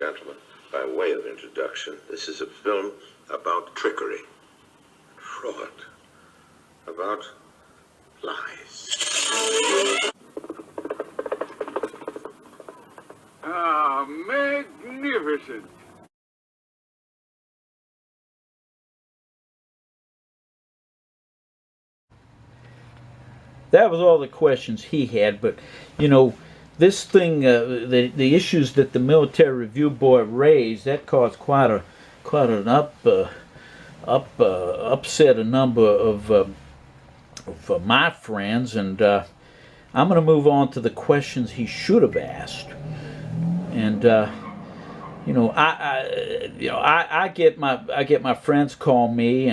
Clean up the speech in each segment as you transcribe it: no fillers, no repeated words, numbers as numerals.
Gentlemen, by way of introduction, this is a film about trickery, fraud, about lies. Ah, magnificent. That was all the questions he had, but you know, this thing, the issues that the Military Review Board raised, that caused quite an upset a number of my friends, and I'm going to move on to the questions he should have asked. And you know, I get my friends call me,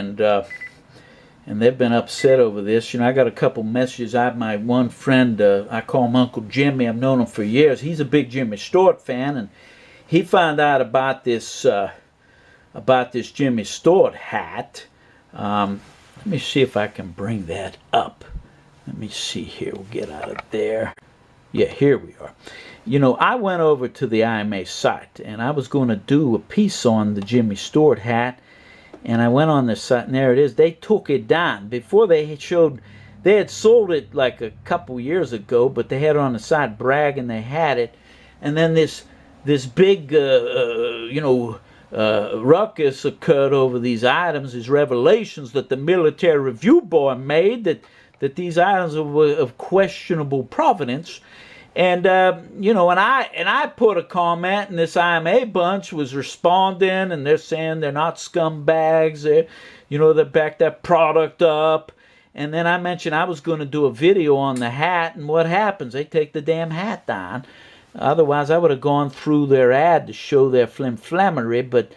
and they've been upset over this. You know, I got a couple messages. I have my one friend, I call him Uncle Jimmy. I've known him for years. He's a big Jimmy Stewart fan, and he found out about this Jimmy Stewart hat. Let me see if I can bring that up. Let me see here. We'll get out of there. Yeah, here we are. You know, I went over to the IMA site, and I was going to do a piece on the Jimmy Stewart hat. And I went on the site, and there it is. They took it down. Before they had sold it like a couple years ago, but they had it on the site bragging they had it. And then this big, ruckus occurred over these items, these revelations that the Military Review Board made that these items were of questionable provenance. And and I put a comment, and this IMA bunch was responding, and they're saying they're not scumbags. They back that product up. And then I mentioned I was going to do a video on the hat, and what happens? They take the damn hat down. Otherwise, I would have gone through their ad to show their flimflammery. But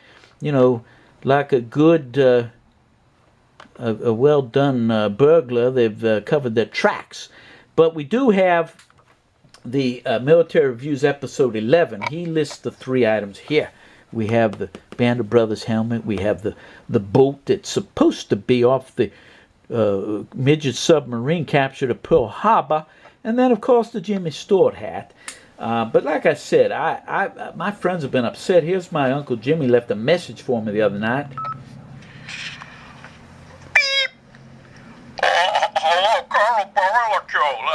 like a good, a well done burglar, they've covered their tracks. But we do have the Military Review's episode 11. He lists the three items here. We have the Band of Brothers helmet. We have the boat that's supposed to be off the midget submarine captured at Pearl Harbor, and then of course the Jimmy Stewart hat. But like I said, my friends have been upset. Here's my Uncle Jimmy left a message for me the other night. Hello, Colonel Burlique'S.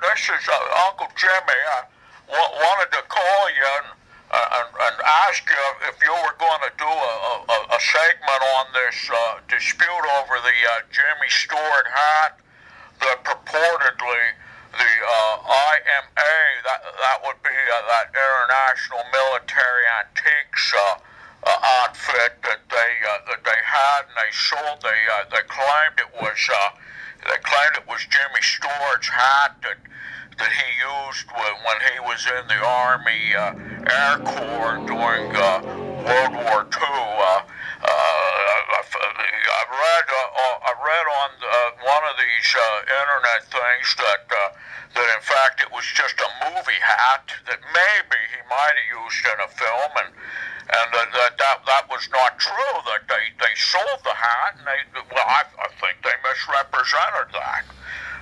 This is Uncle Jimmy. I wanted to call you and ask you if you were going to do a segment on this dispute over the Jimmy Stewart hat that purportedly the IMA, that would be that International Military Antiques outfit that they had and they sold. They claimed it was Jimmy Stewart's hat that he used when he was in the Army Air Corps during World War II. I read on one of these internet things that in fact it was just a movie hat that maybe he might have used in a film, and that was not true. That they sold the hat, and I think they misrepresented that.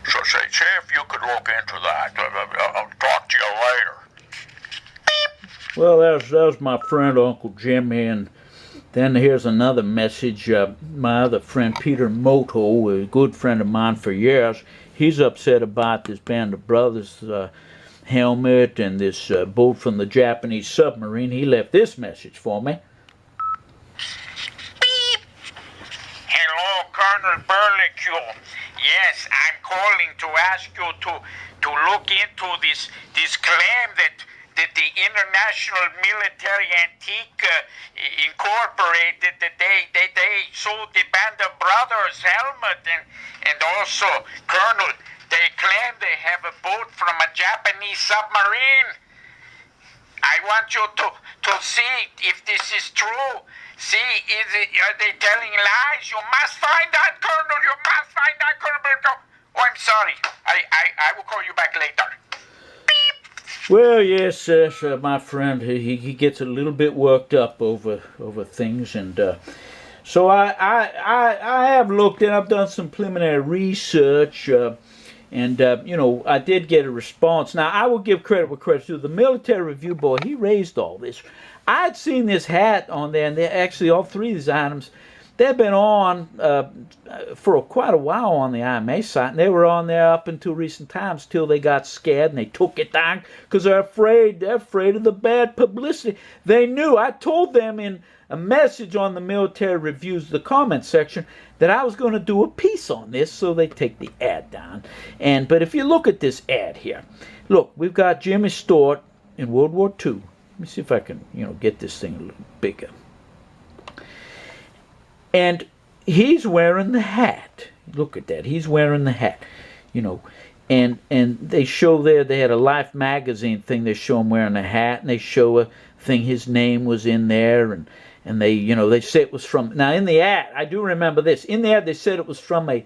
So see if you could look into that. I'll talk to you later. Well, there's my friend Uncle Jimmy, and then here's another message. My other friend Peter Moto, a good friend of mine for years, he's upset about this Band of Brothers helmet and this boat from the Japanese submarine. He left this message for me. Hello, Colonel Burlique'S. Yes, I'm calling to ask you to look into this claim that the International Military Antique Incorporated, that they sold the Band of Brothers helmet, and also, Colonel, they claim they have a boat from a Japanese submarine. I want you to see if this is true. See, are they telling lies? You must find out, Colonel. You must find out, Colonel. Oh, I'm sorry. I will call you back later. Beep. Well, yes, my friend, he gets a little bit worked up over things, and so I have looked and I've done some preliminary research. And, you know, I did get a response. Now, I will give credit where credit's due. The Military Review Board, he raised all this. I had seen this hat on there, and actually all three of these items, they've been on for quite a while on the IMA site, and they were on there up until recent times, till they got scared and they took it down because they're afraid of the bad publicity. They knew. I told them in a message on the Military Reviews, the comment section, that I was going to do a piece on this, so they take the ad down. But if you look at this ad here, look, we've got Jimmy Stewart in World War II. Let me see if I can, you know, get this thing a little bigger. And he's wearing the hat. Look at that. He's wearing the hat, you know. And they show there, they had a Life magazine thing. They show him wearing a hat, and they show a thing, his name was in there, and they, you know, they say it was from, now in the ad, I do remember this, in the ad they said it was from a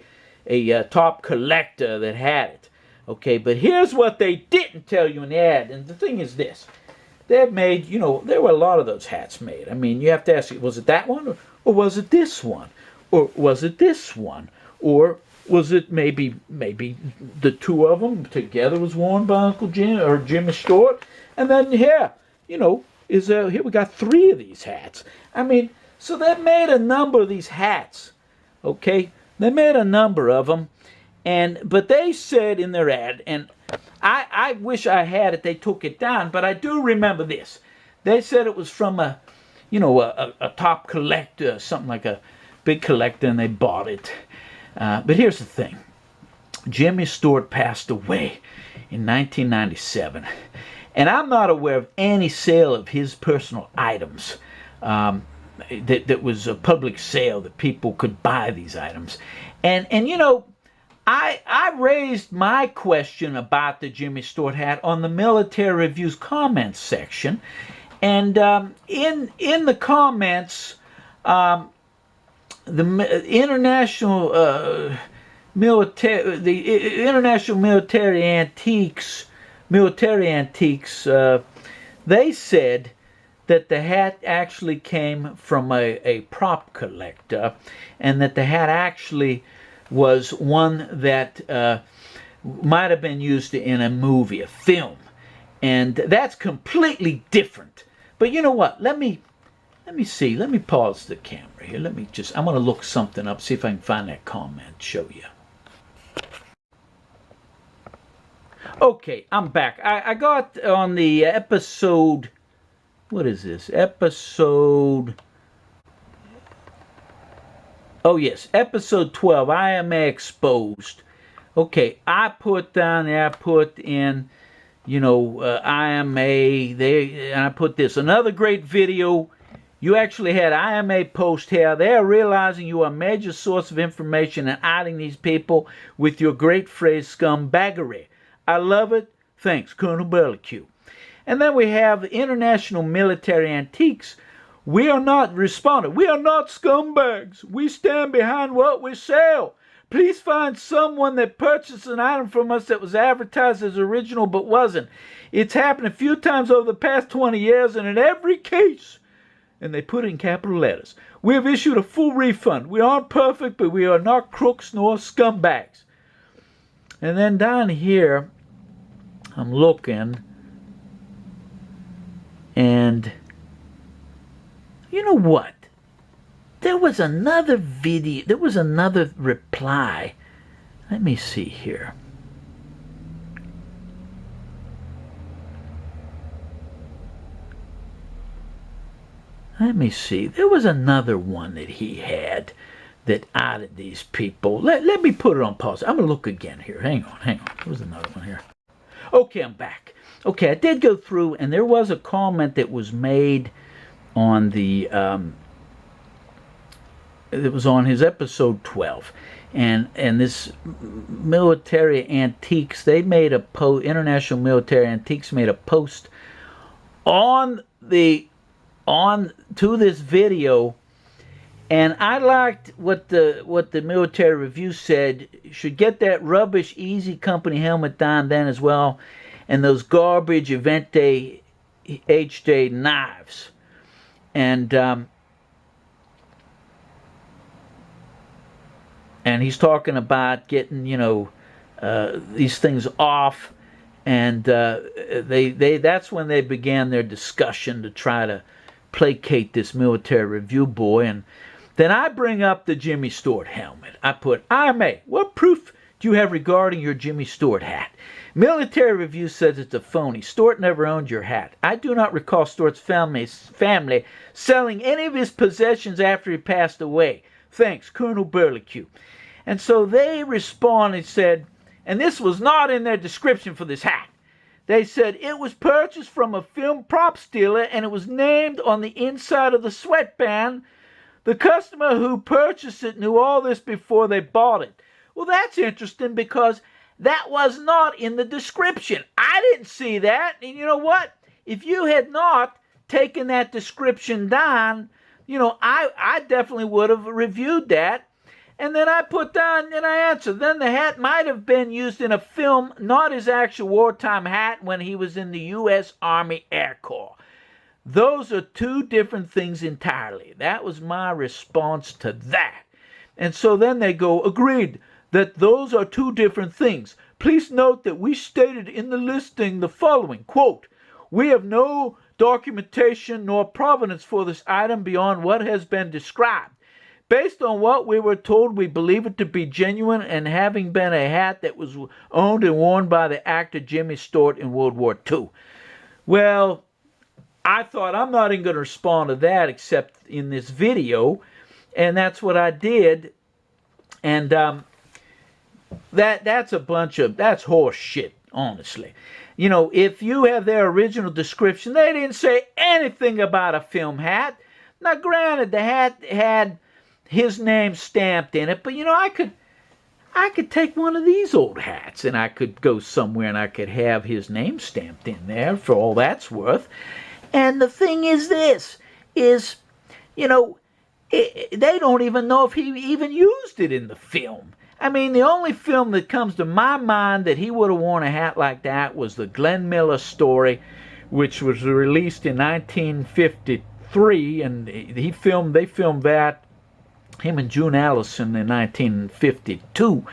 top collector that had it. Okay, but here's what they didn't tell you in the ad, and the thing is this. They've made, you know, there were a lot of those hats made. I mean, you have to ask, was it that one, or was it this one? Or was it this one? Or was it maybe the two of them together was worn by Uncle Jim or Jimmy Stewart? And then here, you know, here we got three of these hats. I mean, so they made a number of these hats, okay? They made a number of them, but they said in their ad, and I wish I had it, they took it down, but I do remember this. They said it was from a top collector, something like a big collector, and they bought it. But here's the thing. Jimmy Stewart passed away in 1997, and I'm not aware of any sale of his personal items that was a public sale that people could buy these items. And you know, I raised my question about the Jimmy Stewart hat on the Military Review's comments section, and in the comments, the International Military Antiques, they said that the hat actually came from a prop collector, and that the hat actually was one that might have been used in a movie, a film, and that's completely different. But you know what? Let me see. Let me pause the camera here. I'm going to look something up, see if I can find that comment, show you. Okay, I'm back. I got on the episode, what is this? Episode 12, IMA Exposed. Okay, I put down there, I put in, you know, IMA, and I put this. Another great video. You actually had IMA post here. They are realizing you are a major source of information and outing these people with your great phrase, scumbaggery. I love it. Thanks, Colonel Burlique. And then we have the International Military Antiques. We are not responding. We are not scumbags. We stand behind what we sell. Please find someone that purchased an item from us that was advertised as original but wasn't. It's happened a few times over the past 20 years, and in every case, and they put it in capital letters, we have issued a full refund. We aren't perfect, but we are not crooks nor scumbags. And then down here, I'm looking, and you know what? There was another video, there was another reply. Let me see here. Let me see. There was another one that he had that outed these people. Let me put it on pause. I'm going to look again here. Hang on. There was another one here. Okay, I'm back. Okay, I did go through, and there was a comment that was made on the, it was on his episode 12. And this Military Antiques, they made a post, International Military Antiques made a post to this video, and I liked what the Military Review said. Should get that rubbish Easy Company helmet down then as well, and those garbage Evente H-Day knives. And he's talking about getting, you know, these things off, and that's when they began their discussion to try to placate this military review boy. And then I bring up the Jimmy Stewart helmet. I put, IMA, what proof do you have regarding your Jimmy Stewart hat? Military Review says it's a phony. Stewart never owned your hat. I do not recall Stewart's family selling any of his possessions after he passed away. Thanks, Colonel Burlique. And so they responded and said, and this was not in their description for this hat. They said it was purchased from a film prop dealer and it was named on the inside of the sweatband. The customer who purchased it knew all this before they bought it. Well, that's interesting because that was not in the description. I didn't see that. And you know what? If you had not taken that description down, I definitely would have reviewed that. And then I put down, and I answered, then the hat might have been used in a film, not his actual wartime hat when he was in the U.S. Army Air Corps. Those are two different things entirely. That was my response to that. And so then they go, agreed that those are two different things. Please note that we stated in the listing the following, quote, we have no documentation nor provenance for this item beyond what has been described. Based on what we were told, we believe it to be genuine and having been a hat that was owned and worn by the actor Jimmy Stewart in World War II. Well, I thought I'm not even going to respond to that except in this video, and that's what I did. And that's horse shit, honestly. If you have their original description, they didn't say anything about a film hat. Now, granted, the hat had his name stamped in it, but I could take one of these old hats and I could go somewhere and I could have his name stamped in there for all that's worth. And the thing is they don't even know if he even used it in the film. I mean, the only film that comes to my mind that he would have worn a hat like that was the Glenn Miller Story, which was released in 1953, and they filmed that, him and June Allison, in 1952.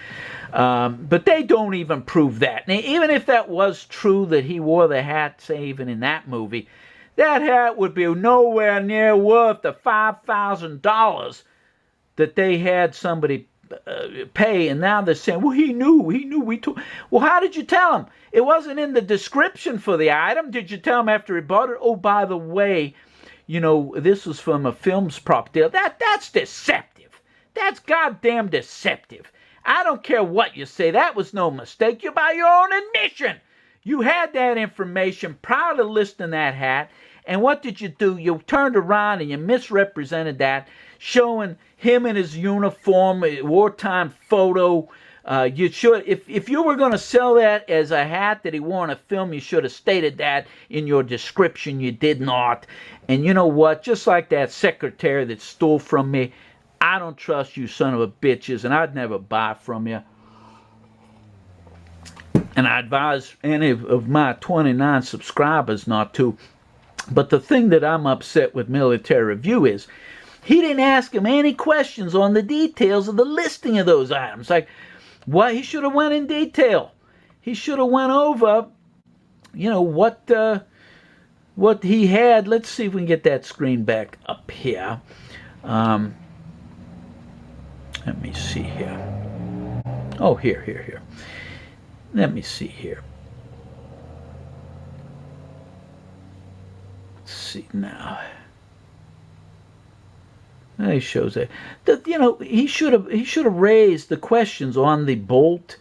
But they don't even prove that. Now, even if that was true that he wore the hat, say even in that movie, that hat would be nowhere near worth the $5,000 that they had somebody pay, and now they're saying, well, he knew, we told. Well, how did you tell him? It wasn't in the description for the item. Did you tell him after he bought it? Oh, by the way, this was from a film's prop deal. That's deceptive. That's goddamn deceptive. I don't care what you say. That was no mistake. You're by your own admission. You had that information prior to listing that hat, and what did you do? You turned around and you misrepresented that, showing him in his uniform, a wartime photo. You should, if you were going to sell that as a hat that he wore in a film, you should have stated that in your description. You did not. And you know what? Just like that secretary that stole from me, I don't trust you son of a bitches, and I'd never buy from you. And I advise any of my 29 subscribers not to. But the thing that I'm upset with Military Review is he didn't ask him any questions on the details of the listing of those items. Like, what he should have went in detail. He should have went over, what he had. Let's see if we can get that screen back up here. Let me see here. Oh, here. Let me see here. Let's see now. He shows that he should have raised the questions on the bolt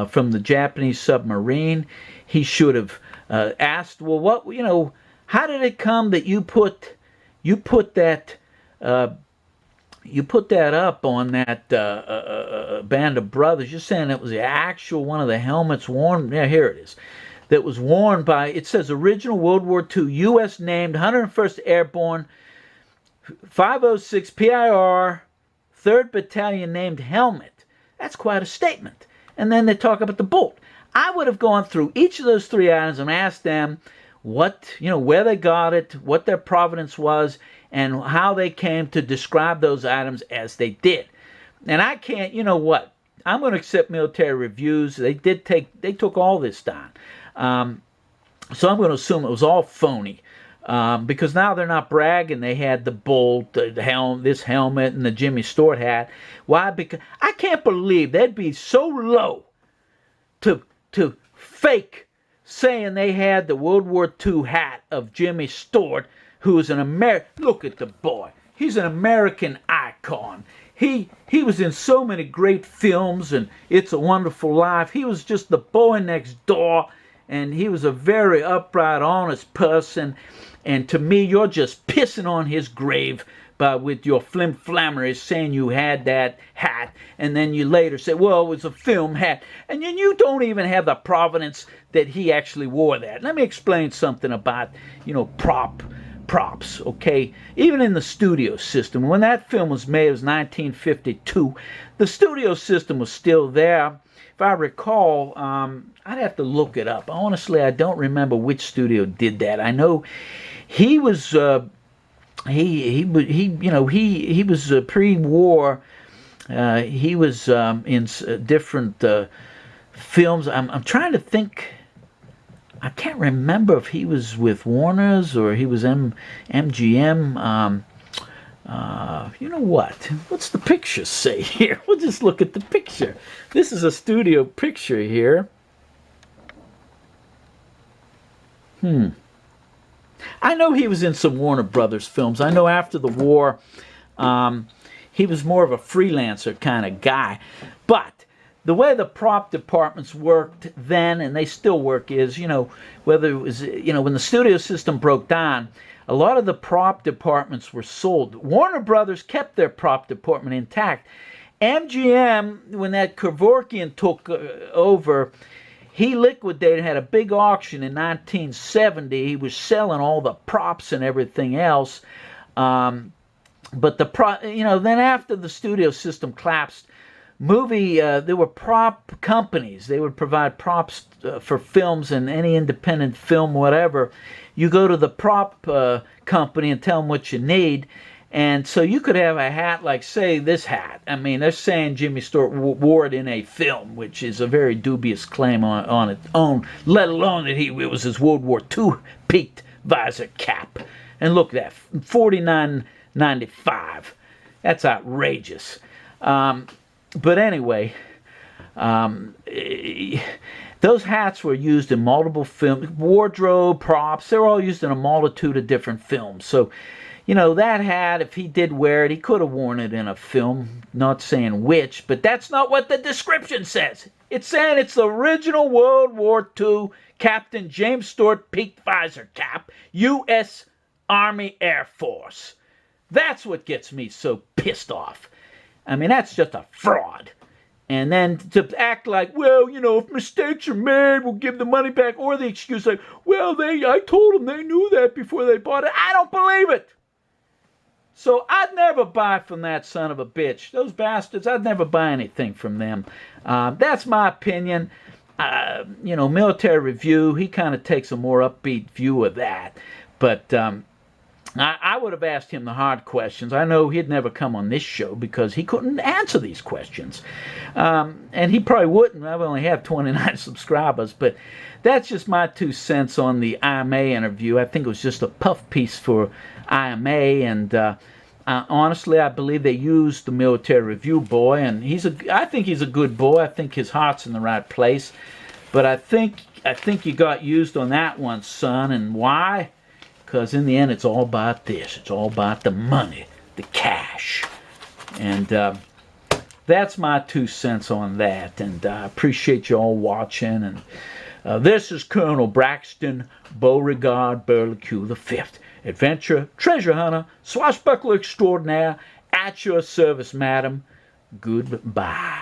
from the Japanese submarine. He should have asked, well, how did it come that you put that up on that Band of Brothers? You're saying it was the actual one of the helmets worn. Yeah, here it is. That was worn by. It says original World War II U.S. named 101st Airborne 506 PIR 3rd Battalion named helmet. That's quite a statement. And then they talk about the bolt. I would have gone through each of those three items and asked them where they got it, what their provenance was, and how they came to describe those items as they did. And I can't, I'm going to accept military reviews. They took all this down. So I'm going to assume it was all phony. Because now they're not bragging they had the bolt, the helm, this helmet, and the Jimmy Stewart hat. Why? Because I can't believe they'd be so low to fake saying they had the World War II hat of Jimmy Stewart, who is an American. Look at the boy. He's an American icon. He was in so many great films and It's a Wonderful Life. He was just the boy next door, and he was a very upright, honest person. And to me, you're just pissing on his grave with your flim-flammery saying you had that hat, and then you later say, well, it was a film hat. And then you don't even have the provenance that he actually wore that. Let me explain something about, props, okay? Even in the studio system, when that film was made, it was 1952, the studio system was still there. If I recall, I'd have to look it up. Honestly, I don't remember which studio did that. I know he was he was pre-war. He was in different films. I'm trying to think. I can't remember if he was with Warner's or he was MGM. You know what? What's the picture say here? We'll just look at the picture. This is a studio picture here. I know he was in some Warner Brothers films. I know after the war, he was more of a freelancer kind of guy. But the way the prop departments worked then, and they still work, is, whether it was, when the studio system broke down, a lot of the prop departments were sold. Warner Brothers kept their prop department intact. MGM, when that Kevorkian took over, he liquidated, had a big auction in 1970. He was selling all the props and everything else. But then after the studio system collapsed, there were prop companies. They would provide props for films and any independent film, whatever. You go to the prop company and tell them what you need. And so you could have a hat like, say, this hat. I mean, they're saying Jimmy Stewart wore it in a film, which is a very dubious claim on its own, let alone that it was his World War II peaked visor cap. And look at that, $49.95. That's outrageous. But anyway, those hats were used in multiple films, wardrobe, props. They were all used in a multitude of different films. So, that hat, if he did wear it, he could have worn it in a film, not saying which, but that's not what the description says. It's saying it's the original World War II Captain James Stewart peaked visor cap, U.S. Army Air Force. That's what gets me so pissed off. I mean, that's just a fraud. And then to act like, well, if mistakes are made, we'll give the money back. Or the excuse like, well, I told them they knew that before they bought it. I don't believe it. So I'd never buy from that son of a bitch. Those bastards, I'd never buy anything from them. That's my opinion. Military Review, he kind of takes a more upbeat view of that. But I would have asked him the hard questions. I know he'd never come on this show because he couldn't answer these questions. And he probably wouldn't. I only have 29 subscribers. But that's just my 2 cents on the IMA interview. I think it was just a puff piece for IMA. And honestly, I believe they used the Military Review boy. And I think he's a good boy. I think his heart's in the right place. But I think you got used on that one, son. And why? Because in the end, it's all about this. It's all about the money, the cash. And that's my 2 cents on that. And I appreciate you all watching. And this is Colonel Braxton Beauregard Burlique the Fifth, adventurer, treasure hunter, swashbuckler extraordinaire, at your service, madam. Goodbye.